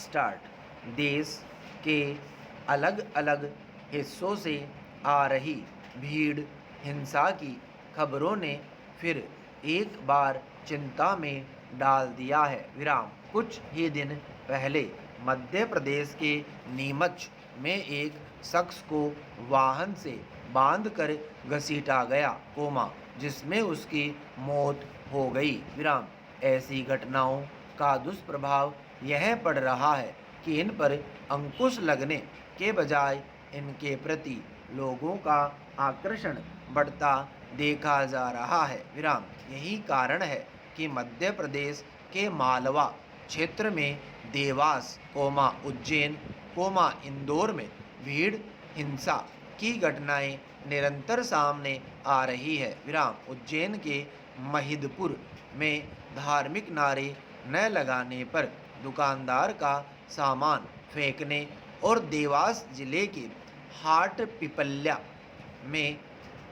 Start. देश के अलग अलग हिस्सों से आ रही भीड़ हिंसा की खबरों ने फिर एक बार चिंता में डाल दिया है विराम। कुछ ही दिन पहले मध्य प्रदेश के नीमच में एक शख्स को वाहन से बांधकर घसीटा गया कोमा, जिसमें उसकी मौत हो गई विराम। ऐसी घटनाओं का दुष्प्रभाव यह पड़ रहा है कि इन पर अंकुश लगने के बजाय इनके प्रति लोगों का आकर्षण बढ़ता देखा जा रहा है विराम। यही कारण है कि मध्य प्रदेश के मालवा क्षेत्र में देवास उज्जैन इंदौर में भीड़ हिंसा की घटनाएं निरंतर सामने आ रही है विराम। उज्जैन के महिदपुर में धार्मिक नारे न लगाने पर दुकानदार का सामान फेंकने और देवास जिले के हाट पिपल्या में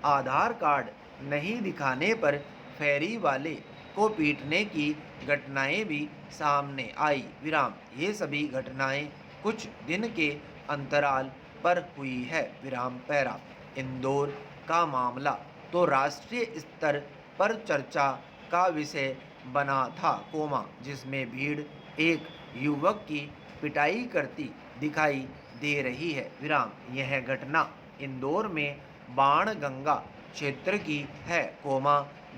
आधार कार्ड नहीं दिखाने पर फेरी वाले को पीटने की घटनाएं भी सामने आई विराम। ये सभी घटनाएं कुछ दिन के अंतराल पर हुई है विराम। पैरा इंदौर का मामला तो राष्ट्रीय स्तर पर चर्चा का विषय बना था जिसमें भीड़ एक युवक की पिटाई करती दिखाई दे रही है विराम। यह घटना इंदौर में बाणगंगा क्षेत्र की है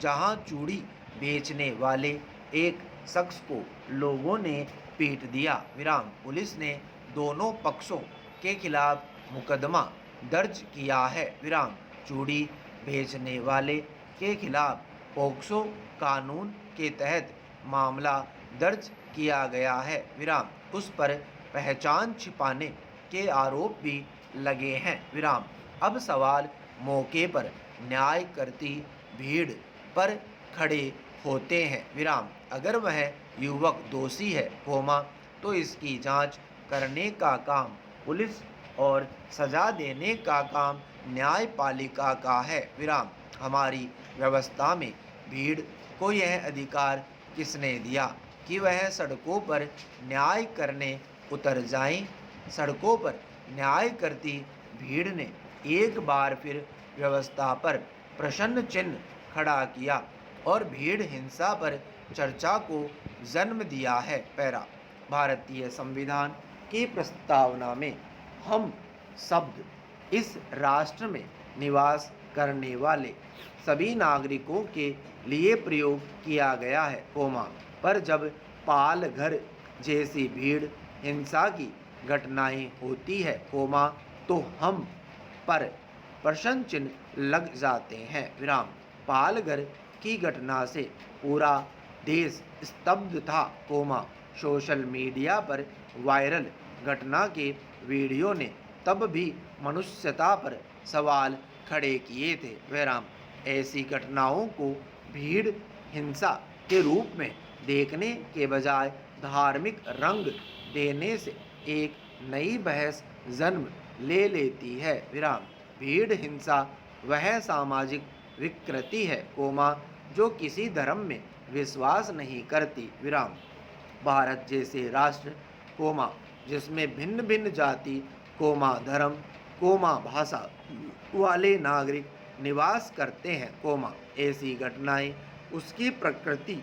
जहां चूड़ी बेचने वाले एक शख्स को लोगों ने पीट दिया विराम। पुलिस ने दोनों पक्षों के खिलाफ मुकदमा दर्ज किया है विराम। चूड़ी बेचने वाले के खिलाफ पोक्सो कानून के तहत मामला दर्ज किया गया है विराम। उस पर पहचान छिपाने के आरोप भी लगे हैं विराम। अब सवाल मौके पर न्याय करती भीड़ पर खड़े होते हैं विराम। अगर वह युवक दोषी है तो इसकी जांच करने का काम पुलिस और सजा देने का काम न्यायपालिका का है विराम। हमारी व्यवस्था में भीड़ को यह अधिकार किसने दिया कि वह सड़कों पर न्याय करने उतर जाएं? सड़कों पर न्याय करती भीड़ ने एक बार फिर व्यवस्था पर प्रश्न चिन्ह खड़ा किया और भीड़ हिंसा पर चर्चा को जन्म दिया है। पैरा भारतीय संविधान की प्रस्तावना में हम शब्द इस राष्ट्र में निवास करने वाले सभी नागरिकों के लिए प्रयोग किया गया है पर जब पालघर जैसी भीड़ हिंसा की घटनाएं होती है तो हम पर प्रश्न चिन्ह लग जाते हैं विराम। पालघर की घटना से पूरा देश स्तब्ध था सोशल मीडिया पर वायरल घटना के वीडियो ने तब भी मनुष्यता पर सवाल खड़े किए थे विराम। ऐसी घटनाओं को भीड़ हिंसा के रूप में देखने के बजाय धार्मिक रंग देने से एक नई बहस जन्म ले लेती है विराम। भीड़ हिंसा वह सामाजिक विकृति है जो किसी धर्म में विश्वास नहीं करती विराम। भारत जैसे राष्ट्र जिसमें भिन्न भिन्न जाति धर्म भाषा वाले नागरिक निवास करते हैं ऐसी घटनाएं उसकी प्रकृति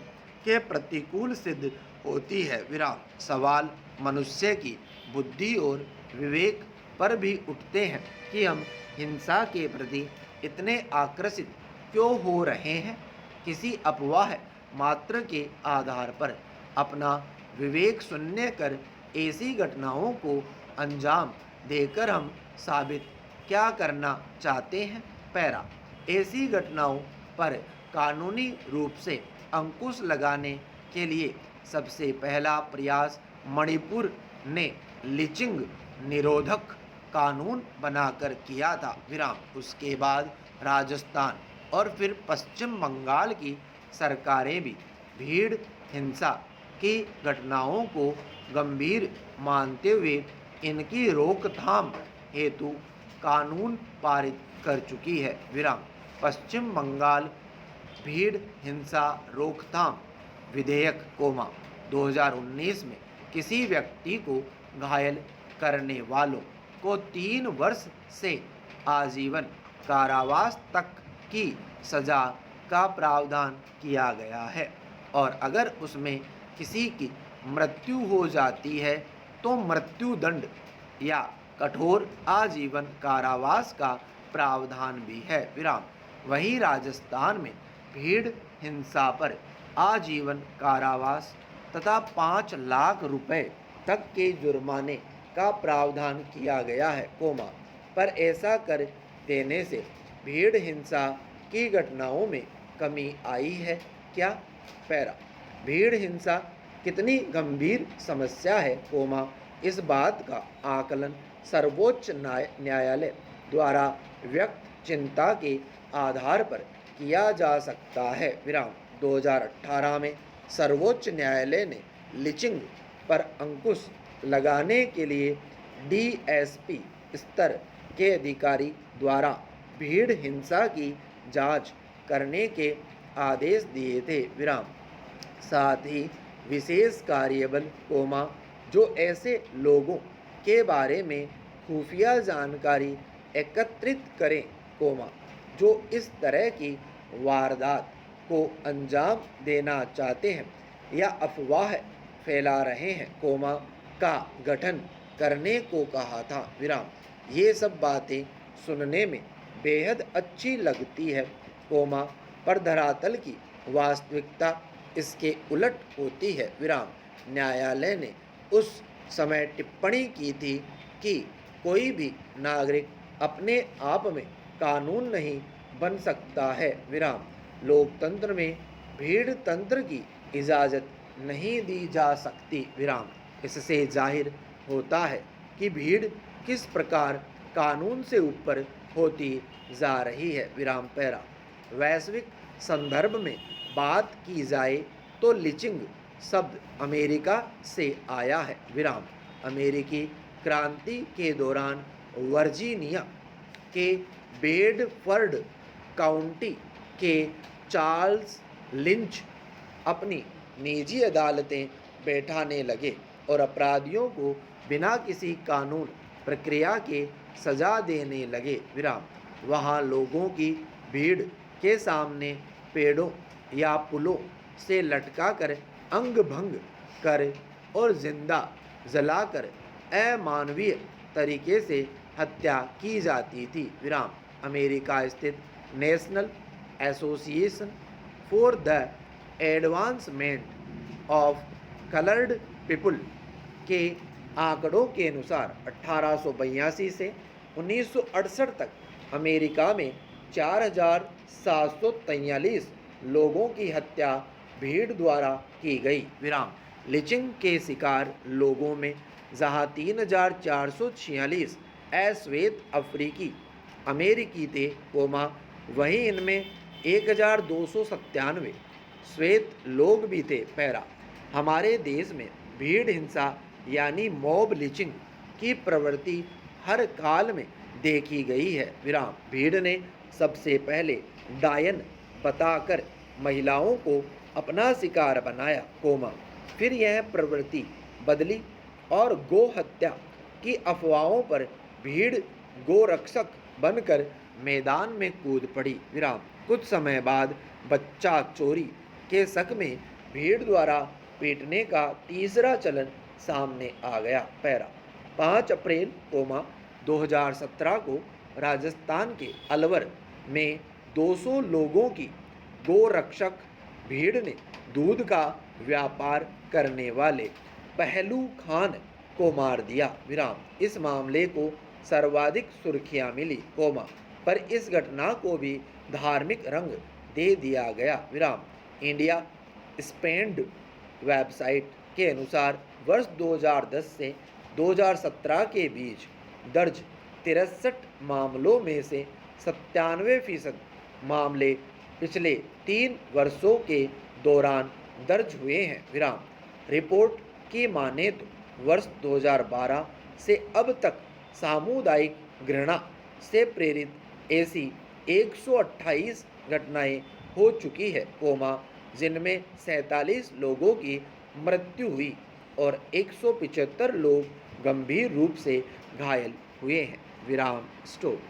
के प्रतिकूल सिद्ध होती है विराम। सवाल मनुष्य की बुद्धि और विवेक पर भी उठते हैं कि हम हिंसा के प्रति इतने आकर्षित क्यों हो रहे हैं। किसी अफवाह मात्र के आधार पर अपना विवेक शून्य कर ऐसी घटनाओं को अंजाम देकर हम साबित क्या करना चाहते हैं। पैरा ऐसी घटनाओं पर कानूनी रूप से अंकुश लगाने के लिए सबसे पहला प्रयास मणिपुर ने लिचिंग निरोधक कानून बनाकर किया था विराम। उसके बाद राजस्थान और फिर पश्चिम बंगाल की सरकारें भी भीड़ हिंसा की घटनाओं को गंभीर मानते हुए इनकी रोकथाम हेतु कानून पारित कर चुकी है विराम। पश्चिम बंगाल भीड़ हिंसा रोकथाम विधेयक 2019 में किसी व्यक्ति को घायल करने वालों को 3 वर्ष से आजीवन कारावास तक की सज़ा का प्रावधान किया गया है और अगर उसमें किसी की मृत्यु हो जाती है तो मृत्युदंड या कठोर आजीवन कारावास का प्रावधान भी है। विराम। वहीं राजस्थान में भीड़ हिंसा पर आजीवन कारावास तथा 5 लाख रुपए तक के जुर्माने का प्रावधान किया गया है, पर ऐसा कर देने से भीड़ हिंसा की घटनाओं में कमी आई है क्या? पैरा। भीड़ हिंसा कितनी गंभीर समस्या है, इस बात का आकलन सर्वोच्च न्यायालय द्वारा व्यक्त चिंता के आधार पर किया जा सकता है। विराम। 2018 में सर्वोच्च न्यायालय ने लिचिंग पर अंकुश लगाने के लिए DSP स्तर के अधिकारी द्वारा भीड़ हिंसा की जांच करने के आदेश दिए थे। विराम। साथ ही विशेष कार्यबल, जो ऐसे लोगों के बारे में खुफिया जानकारी एकत्रित करें, जो इस तरह की वारदात को अंजाम देना चाहते हैं या अफवाह फैला रहे हैं, का गठन करने को कहा था। विराम। ये सब बातें सुनने में बेहद अच्छी लगती है, पर धरातल की वास्तविकता इसके उलट होती है। विराम। न्यायालय ने उस समय टिप्पणी की थी कि कोई भी नागरिक अपने आप में कानून नहीं बन सकता है। विराम। लोकतंत्र में भीड़ तंत्र की इजाज़त नहीं दी जा सकती। विराम। इससे जाहिर होता है कि भीड़ किस प्रकार कानून से ऊपर होती जा रही है। विराम। पैरा। वैश्विक संदर्भ में बात की जाए तो लिचिंग शब्द अमेरिका से आया है। विराम। अमेरिकी क्रांति के दौरान वर्जीनिया के बेडफर्ड काउंटी के चार्ल्स लिंच अपनी निजी अदालतें बैठाने लगे और अपराधियों को बिना किसी कानून प्रक्रिया के सजा देने लगे। विराम। वहाँ लोगों की भीड़ के सामने पेड़ों या पुलों से लटकाकर अंग भंग कर और जिंदा जलाकर अमानवीय तरीके से हत्या की जाती थी। विराम। अमेरिका स्थित national association for the advancement of coloured people के आंकड़ों के अनुसार 1882 से 1968 तक अमेरिका में 4,743 लोगों की हत्या भीड़ द्वारा की गई। विराम। लिचिंग के शिकार लोगों में जहां 3,446 अश्वेत अफ्रीकी अमेरिकी थे, वहीं इनमें 1,297 श्वेत लोग भी थे। पैरा। हमारे देश में भीड़ हिंसा यानी मॉब लिचिंग की प्रवृत्ति हर काल में देखी गई है। विराम। भीड़ ने सबसे पहले डायन बताकर महिलाओं को अपना शिकार बनाया, फिर यह प्रवृत्ति बदली और गो हत्या की अफवाहों पर भीड़ गोरक्षक बनकर मैदान में कूद पड़ी। विराम। कुछ समय बाद बच्चा चोरी के शक में भीड़ द्वारा पीटने का तीसरा चलन सामने आ गया। पैरा। 5 अप्रैल 2017 को राजस्थान के अलवर में 200 लोगों की गोरक्षक भीड़ ने दूध का व्यापार करने वाले पहलू खान को मार दिया। विराम। इस मामले को सर्वाधिक सुर्खियां मिली, पर इस घटना को भी धार्मिक रंग दे दिया गया। विराम। इंडिया स्पेंड वेबसाइट के अनुसार वर्ष 2010 से 2017 के बीच दर्ज 63 मामलों में से 97% मामले पिछले 3 वर्षों के दौरान दर्ज हुए हैं। विराम। रिपोर्ट की माने तो वर्ष 2012 से अब तक सामुदायिक घृणा से प्रेरित ऐसी 128 घटनाएं हो चुकी है, जिनमें 47 लोगों की मृत्यु हुई और 175 लोग गंभीर रूप से घायल हुए हैं। विराम स्टॉप।